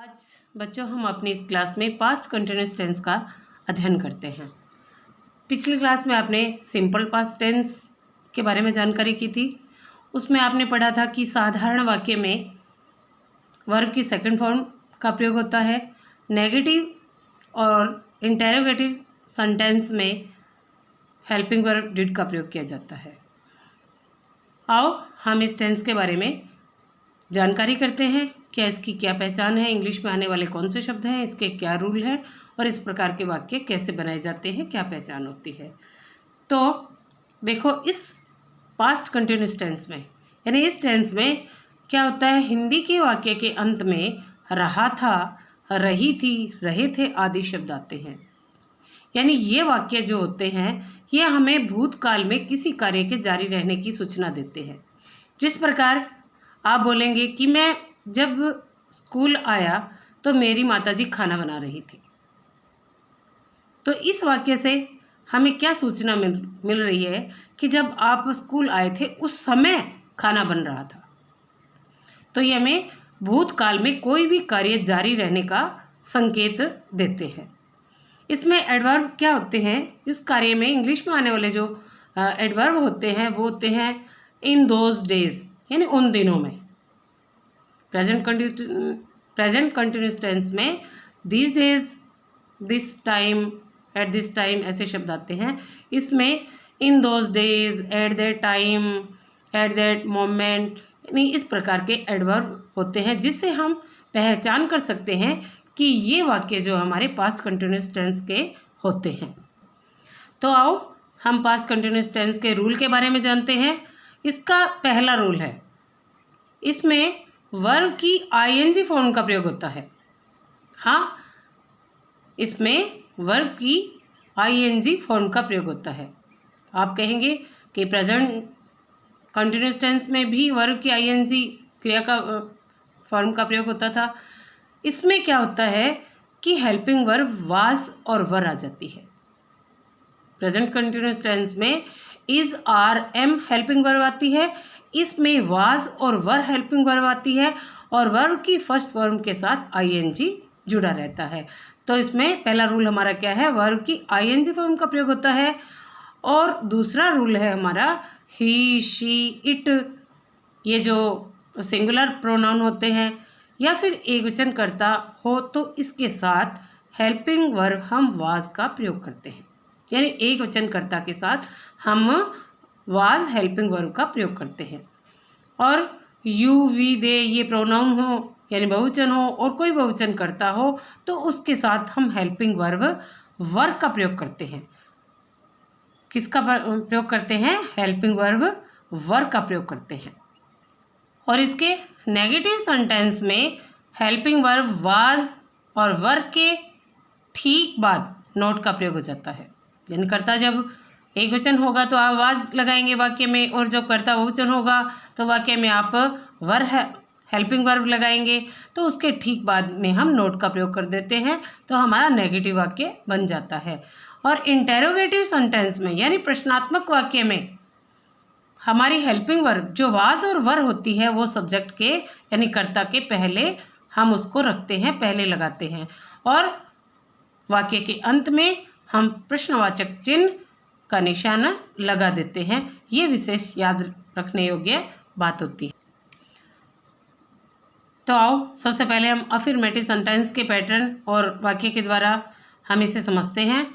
आज बच्चों हम अपनी इस क्लास में पास्ट कंटिन्यूस टेंस का अध्ययन करते हैं। पिछली क्लास में आपने सिंपल पास्ट टेंस के बारे में जानकारी की थी। उसमें आपने पढ़ा था कि साधारण वाक्य में वर्ब की सेकंड फॉर्म का प्रयोग होता है। नेगेटिव और इंटेरोगेटिव सेंटेंस में हेल्पिंग वर्ब डिड का प्रयोग किया जाता है। आओ हम इस टेंस के बारे में जानकारी करते हैं। क्या इसकी क्या पहचान है, इंग्लिश में आने वाले कौन से शब्द हैं, इसके क्या रूल हैं और इस प्रकार के वाक्य कैसे बनाए जाते हैं, क्या पहचान होती है। तो देखो, इस पास्ट कंटिन्यूस टेंस में यानी इस टेंस में क्या होता है, हिंदी के वाक्य के अंत में रहा था, रही थी, रहे थे आदि शब्द आते हैं। यानी ये वाक्य जो होते हैं ये हमें भूतकाल में किसी कार्य के जारी रहने की सूचना देते हैं। जिस प्रकार आप बोलेंगे कि मैं जब स्कूल आया तो मेरी माताजी खाना बना रही थी, तो इस वाक्य से हमें क्या सूचना मिल रही है कि जब आप स्कूल आए थे उस समय खाना बन रहा था। तो ये हमें भूतकाल में कोई भी कार्य जारी रहने का संकेत देते हैं। इसमें एडवर्ब क्या होते हैं, इस कार्य में इंग्लिश में आने वाले जो एडवर्ब होते हैं वो होते हैं इन दोज डेज, यानी उन दिनों में। प्रेजेंट कंटिन्यूस टेंस में this days, this time, at this time ऐसे शब्द आते हैं। इसमें in those days, at that time, at that moment, यानी इस प्रकार के एडवर्ब होते हैं जिससे हम पहचान कर सकते हैं कि ये वाक्य जो हमारे पास्ट कंटिन्यूस टेंस के होते हैं। तो आओ हम पास्ट कंटिन्यूस टेंस के रूल के बारे में जानते हैं। इसका पहला रूल है, इसमें वर्ब की आईएनजी फॉर्म का प्रयोग होता है। हाँ, इसमें वर्ब की आईएनजी फॉर्म का प्रयोग होता है। आप कहेंगे कि प्रेजेंट कंटिन्यूस टेंस में भी वर्ब की आईएनजी क्रिया का फॉर्म का प्रयोग होता था। इसमें क्या होता है कि हेल्पिंग वर्ब वाज और वर आ जाती है। प्रेजेंट कंटिन्यूस टेंस में is, are, am helping verb आती है। इसमें वाज और वर हेल्पिंग वर्ब आती है और वर्ब की फर्स्ट फॉर्म के साथ आईएनजी जुड़ा रहता है। तो इसमें पहला रूल हमारा क्या है, वर्ब की आईएनजी फॉर्म का प्रयोग होता है। और दूसरा रूल है हमारा ही, शी, इट, ये जो सिंगुलर प्रोनाउन होते हैं या फिर एकवचन कर्ता हो तो इसके साथ हेल्पिंग वर्ब हम वाज का प्रयोग करते हैं। यानी एक वचन कर्ता के साथ हम वाज हेल्पिंग वर्ब का प्रयोग करते हैं। और यू, वी, दे ये प्रोनाउन हो यानी बहुवचन हो और कोई बहुवचन कर्ता हो तो उसके साथ हम हेल्पिंग वर्ब वर का प्रयोग करते हैं। किसका प्रयोग करते हैं, हेल्पिंग वर्ब वर का प्रयोग करते हैं। और इसके नेगेटिव सेंटेंस में हेल्पिंग वर्ब वाज और वर के ठीक बाद नोट का प्रयोग हो जाता है। यानी कर्ता जब एक वचन होगा तो आप वाज लगाएंगे वाक्य में, और जब कर्ता बहुवचन होगा तो वाक्य में आप वर हेल्पिंग वर्ब लगाएंगे। तो उसके ठीक बाद में हम नोट का प्रयोग कर देते हैं तो हमारा नेगेटिव वाक्य बन जाता है। और इंटेरोगेटिव सेंटेंस में यानी प्रश्नात्मक वाक्य में हमारी हेल्पिंग वर्ब जो वाज और वर होती है वो सब्जेक्ट के यानी कर्ता के पहले हम उसको रखते हैं, पहले लगाते हैं। और वाक्य के अंत में हम प्रश्नवाचक चिन्ह का निशाना लगा देते हैं। ये विशेष याद रखने योग्य बात होती है। तो आओ सबसे पहले हम अफर्मेटिव सेंटेंस के पैटर्न और वाक्य के द्वारा हम इसे समझते हैं।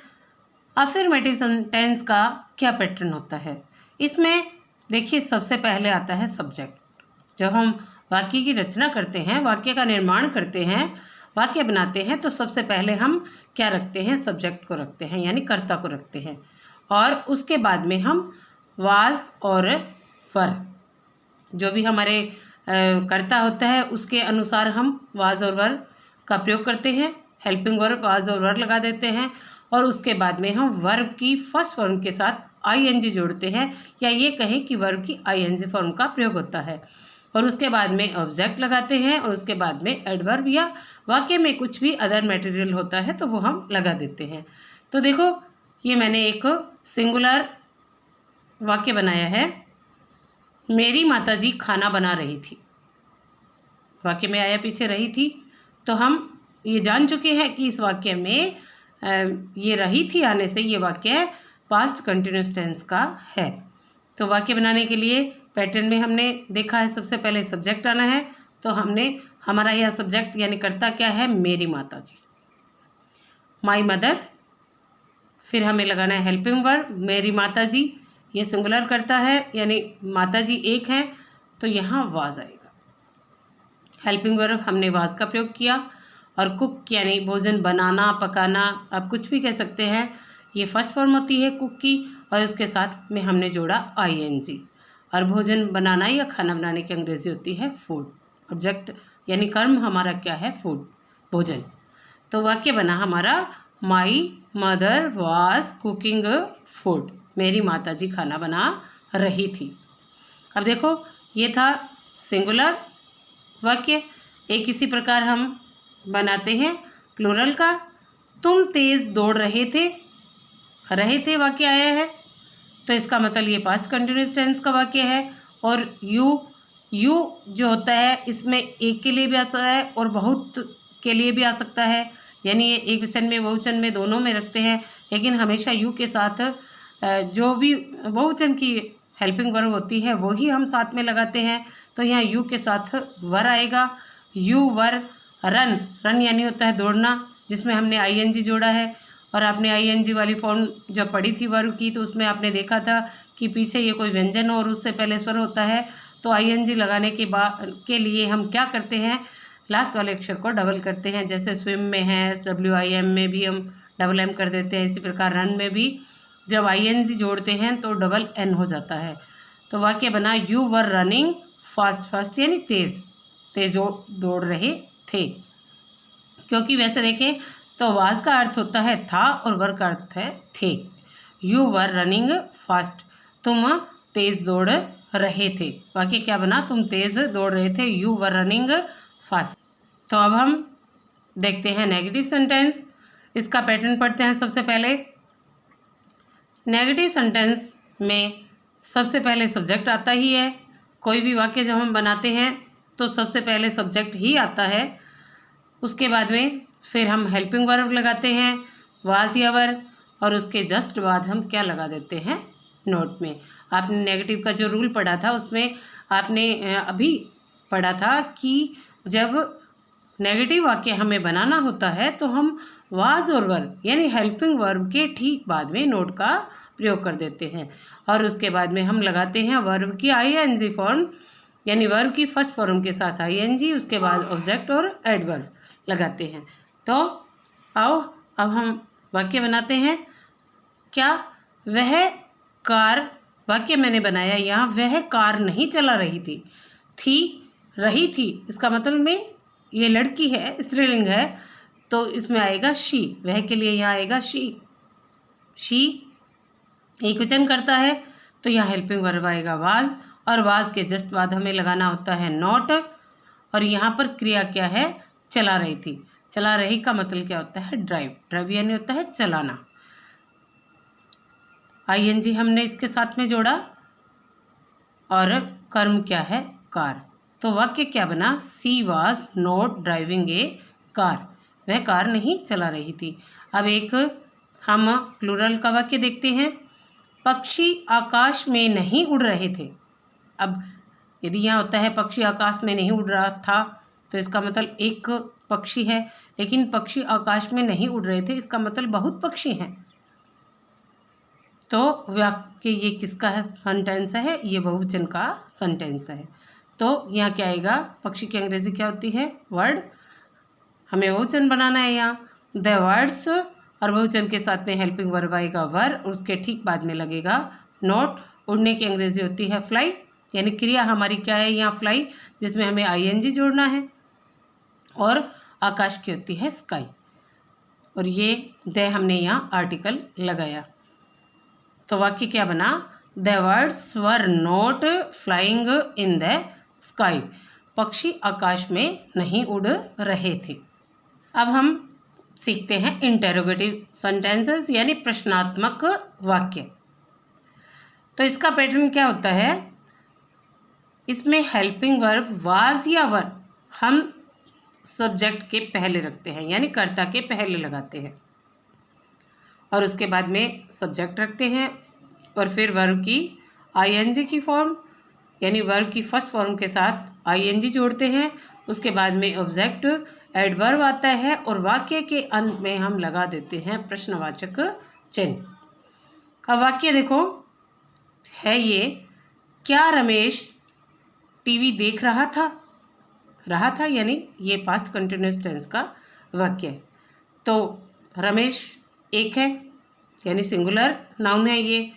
अफर्मेटिव सेंटेंस का क्या पैटर्न होता है, इसमें देखिए सबसे पहले आता है सब्जेक्ट। जब हम वाक्य की रचना करते हैं, वाक्य का निर्माण करते हैं, वाक्य बनाते हैं तो सबसे पहले हम क्या रखते हैं, सब्जेक्ट को रखते हैं यानी कर्ता को रखते हैं। और उसके बाद में हम वाज और वर, जो भी हमारे कर्ता होता है उसके अनुसार हम वाज और वर का प्रयोग करते हैं। हेल्पिंग वर्ब वाज और वर लगा देते हैं और उसके बाद में हम वर्ब की फर्स्ट फॉर्म के साथ आईएनजी जोड़ते हैं, या ये कहें कि वर्ब की आईएनजी फॉर्म का प्रयोग होता है। और उसके बाद में ऑब्जेक्ट लगाते हैं और उसके बाद में एडवर्ब या वाक्य में कुछ भी अदर मटेरियल होता है तो वो हम लगा देते हैं। तो देखो ये मैंने एक सिंगुलर वाक्य बनाया है, मेरी माताजी खाना बना रही थी। वाक्य में आया पीछे रही थी, तो हम ये जान चुके हैं कि इस वाक्य में ये रही थी आने से ये वाक्य पास्ट कंटिन्यूस टेंस का है। तो वाक्य बनाने के लिए पैटर्न में हमने देखा है सबसे पहले सब्जेक्ट आना है। तो हमारा यह सब्जेक्ट यानी कर्ता क्या है, मेरी माता जी, माई मदर। फिर हमें लगाना है हेल्पिंग वर्ब, मेरी माता जी, ये सिंगुलर करता है यानी माता जी एक हैं, तो यहाँ वाज आएगा। हेल्पिंग वर्ब हमने वाज का प्रयोग किया। और कुक यानी भोजन बनाना, पकाना, आप कुछ भी कह सकते हैं, ये फर्स्ट फॉर्म होती है कुक की, और इसके साथ में हमने जोड़ा ING। और भोजन बनाना या खाना बनाने की अंग्रेजी होती है फूड। ऑब्जेक्ट यानी कर्म हमारा क्या है, फूड, भोजन। तो वाक्य बना हमारा my mother was cooking food, मेरी माताजी खाना बना रही थी। अब देखो ये था सिंगुलर वाक्य। एक इसी प्रकार हम बनाते हैं प्लूरल का। तुम तेज़ दौड़ रहे थे वाक्य आया है, तो इसका मतलब ये पास्ट कंटिन्यूस टेंस का वाक्य है। और यू जो होता है इसमें एक के लिए भी आता है और बहुत के लिए भी आ सकता है, यानी ये एक वचन में बहुवचन में दोनों में रखते हैं, लेकिन हमेशा यू के साथ जो भी बहुवचन की हेल्पिंग वर्ब होती है वो ही हम साथ में लगाते हैं। तो यहाँ यू के साथ वर आएगा, यू वर रन यानी होता है दौड़ना, जिसमें हमने ING जोड़ा है। और आपने ING वाली फॉर्म जब पढ़ी थी वर्ब की तो उसमें आपने देखा था कि पीछे ये कोई व्यंजन हो और उससे पहले स्वर होता है, तो ING लगाने के लिए हम क्या करते हैं, लास्ट वाले अक्षर को डबल करते हैं। जैसे स्विम में है SWIM में भी हम डबल M कर देते हैं, इसी प्रकार रन में भी जब ING जोड़ते हैं तो डबल N हो जाता है। तो वाक्य बना यू वर रनिंग फास्ट यानी तेज दौड़ रहे थे। क्योंकि वैसे देखें तो वाज का अर्थ होता है था और वर का अर्थ है थे। यू वर रनिंग फास्ट, तुम तेज दौड़ रहे थे। वाक्य क्या बना, तुम तेज दौड़ रहे थे, यू वर रनिंग फास्ट। तो अब हम देखते हैं नेगेटिव सेंटेंस। इसका पैटर्न पढ़ते हैं। सबसे पहले नेगेटिव सेंटेंस में सबसे पहले सब्जेक्ट आता ही है। कोई भी वाक्य जब हम बनाते हैं तो सबसे पहले सब्जेक्ट ही आता है। उसके बाद में फिर हम हेल्पिंग वर्ब लगाते हैं, वाज या वर, और उसके जस्ट बाद हम क्या लगा देते हैं, नोट में। आपने नेगेटिव का जो रूल पढ़ा था उसमें आपने अभी पढ़ा था कि जब नेगेटिव वाक्य हमें बनाना होता है तो हम वाज और वर यानी हेल्पिंग वर्ब के ठीक बाद में नोट का प्रयोग कर देते हैं। और उसके बाद में हम लगाते हैं वर्ब की ING फॉर्म, यानी वर्ब की फर्स्ट फॉर्म के साथ ING, उसके बाद ऑब्जेक्ट और एडवर्ब लगाते हैं। तो आओ अब हम वाक्य बनाते हैं। क्या वह कार, वाक्य मैंने बनाया यहाँ, वह कार नहीं चला रही थी रही थी, इसका मतलब में ये लड़की है, स्त्रीलिंग है, तो इसमें आएगा शी। वह के लिए यहाँ आएगा शी एक वचन करता है, तो यहाँ हेल्पिंग वर्ब आएगा वाज, और वाज के जस्ट बाद हमें लगाना होता है नॉट। और यहाँ पर क्रिया क्या है, चला रही थी। चला रही का मतलब क्या होता है, ड्राइव यानी होता है चलाना। ING हमने इसके साथ में जोड़ा, और कर्म क्या है, कार। तो वाक्य क्या बना, she was not driving A car, वह कार नहीं चला रही थी। अब एक हम प्लूरल का वाक्य देखते हैं। पक्षी आकाश में नहीं उड़ रहे थे। अब यदि यहाँ होता है पक्षी आकाश में नहीं उड़ रहा था, तो इसका मतलब एक पक्षी है, लेकिन पक्षी आकाश में नहीं उड़ रहे थे इसका मतलब बहुत पक्षी हैं। तो वाक्य ये किसका है, सेंटेंस है, ये बहुवचन का सेंटेंस है। तो यहाँ क्या आएगा, पक्षी की अंग्रेजी क्या होती है, वर्ड। हमें बहुवचन बनाना है यहाँ, द वर्ड्स, और बहुवचन के साथ में हेल्पिंग वर्ब आएगा वर, उसके ठीक बाद में लगेगा नॉट। उड़ने की अंग्रेजी होती है फ्लाई, यानी क्रिया हमारी क्या है यहाँ, फ्लाई, जिसमें हमें ING जोड़ना है। और आकाश की होती है स्काई, और ये द हमने यहाँ आर्टिकल लगाया। तो वाक्य क्या बना, the words were not flying in the sky, पक्षी आकाश में नहीं उड़ रहे थे। अब हम सीखते हैं इंटेरोगेटिव सेंटेंसेस यानी प्रश्नात्मक वाक्य। तो इसका पैटर्न क्या होता है, इसमें हेल्पिंग वर्ब वाज या वर हम सब्जेक्ट के पहले रखते हैं, यानी कर्ता के पहले लगाते हैं, और उसके बाद में सब्जेक्ट रखते हैं, और फिर वर्ब की आईएनजी की फॉर्म यानी वर्ब की फर्स्ट फॉर्म के साथ आईएनजी जोड़ते हैं। उसके बाद में ऑब्जेक्ट एडवर्ब आता है, और वाक्य के अंत में हम लगा देते हैं प्रश्नवाचक चिन्ह। अब वाक्य देखो है ये, क्या रमेश टीवी देख रहा था यानी ये पास्ट कंटिन्यूअस टेंस का वाक्य है। तो रमेश एक है यानी सिंगुलर नाउन है ये,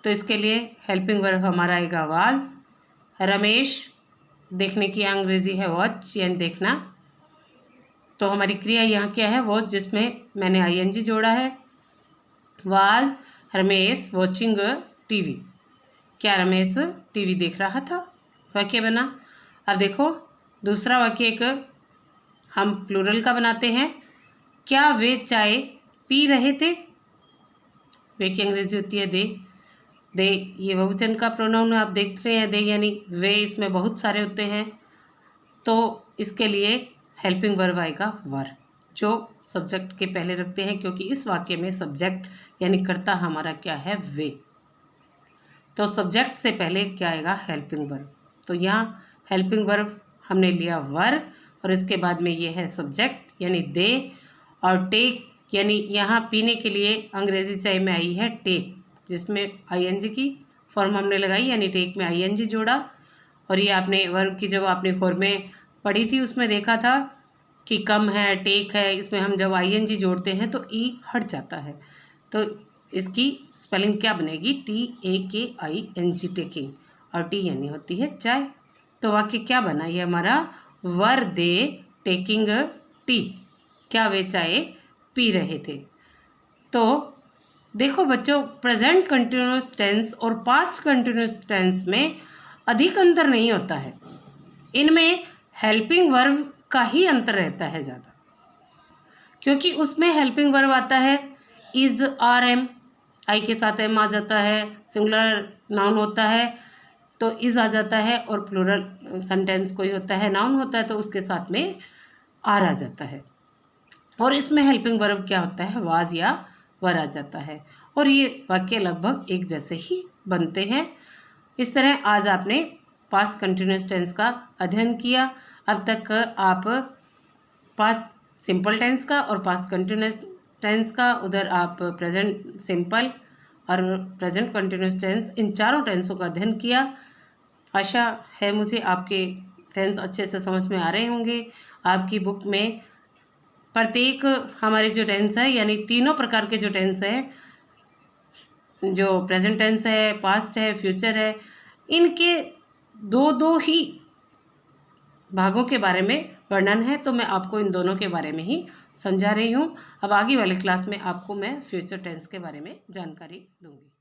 तो इसके लिए हेल्पिंग वर्ब हमारा आएगा वाज। रमेश देखने की अंग्रेजी है वॉच यानी देखना, तो हमारी क्रिया यहाँ क्या है, वॉच, जिसमें मैंने आईएनजी जोड़ा है। वाज रमेश वॉचिंग टीवी, क्या रमेश टीवी देख रहा था, वाक्य बना। अब देखो दूसरा वाक्य एक हम प्लूरल का बनाते हैं, क्या वे चाय पी रहे थे, वे की अंग्रेजी होती है दे, ये बहुवचन का प्रोनाउन आप देख रहे हैं, दे यानी वे, इसमें बहुत सारे होते हैं, तो इसके लिए हेल्पिंग वर्ब आएगा वर, जो सब्जेक्ट के पहले रखते हैं, क्योंकि इस वाक्य में सब्जेक्ट यानी कर्ता हमारा क्या है, वे, तो सब्जेक्ट से पहले क्या आएगा, हेल्पिंग वर्ब। तो यहाँ हेल्पिंग वर्ब हमने लिया वर, और इसके बाद में ये है सब्जेक्ट यानी दे, और टेक यानी यहाँ पीने के लिए अंग्रेजी चाय में आई है टेक, जिसमें आईएनजी की फॉर्म हमने लगाई, यानी टेक में आईएनजी जोड़ा। और ये आपने वर्ब की जब आपने फॉर्म में पढ़ी थी उसमें देखा था कि कम है, टेक है, इसमें हम जब आईएनजी जोड़ते हैं तो ई हट जाता है, तो इसकी स्पेलिंग क्या बनेगी, TAKING टेकिंग, और टी यानी होती है चाय। तो वाक्य क्या बना, ये हमारा वर दे टेकिंग टी, क्या वे चाय पी रहे थे। तो देखो बच्चों, प्रेजेंट कंटिन्यूअस टेंस और पास्ट कंटिन्यूअस टेंस में अधिक अंतर नहीं होता है, इनमें हेल्पिंग वर्ब का ही अंतर रहता है ज़्यादा, क्योंकि उसमें हेल्पिंग वर्ब आता है इज, आर, एम, आई के साथ एम आ जाता है, सिंगुलर नाउन होता है तो इज आ जाता है, और प्लूरल सेंटेंस कोई होता है नाउन होता है तो उसके साथ में आर आ जाता है। और इसमें हेल्पिंग वर्ब क्या होता है, वाज या वर आ जाता है, और ये वाक्य लगभग एक जैसे ही बनते हैं। इस तरह आज आपने पास्ट कंटिन्यूअस टेंस का अध्ययन किया। अब तक आप पास्ट सिंपल टेंस का और पास्ट कंटिन्यूअस टेंस का, उधर आप प्रेजेंट सिंपल और प्रेजेंट कंटिन्यूअस टेंस, इन चारों टेंसों का अध्ययन किया। आशा है मुझे आपके टेंस अच्छे से समझ में आ रहे होंगे। आपकी बुक में प्रत्येक हमारे जो टेंस है, यानी तीनों प्रकार के जो टेंस है, जो प्रेजेंट टेंस है, पास्ट है, फ्यूचर है, इनके दो दो ही भागों के बारे में वर्णन है, तो मैं आपको इन दोनों के बारे में ही समझा रही हूँ। अब आगे वाले क्लास में आपको मैं फ्यूचर टेंस के बारे में जानकारी दूंगी।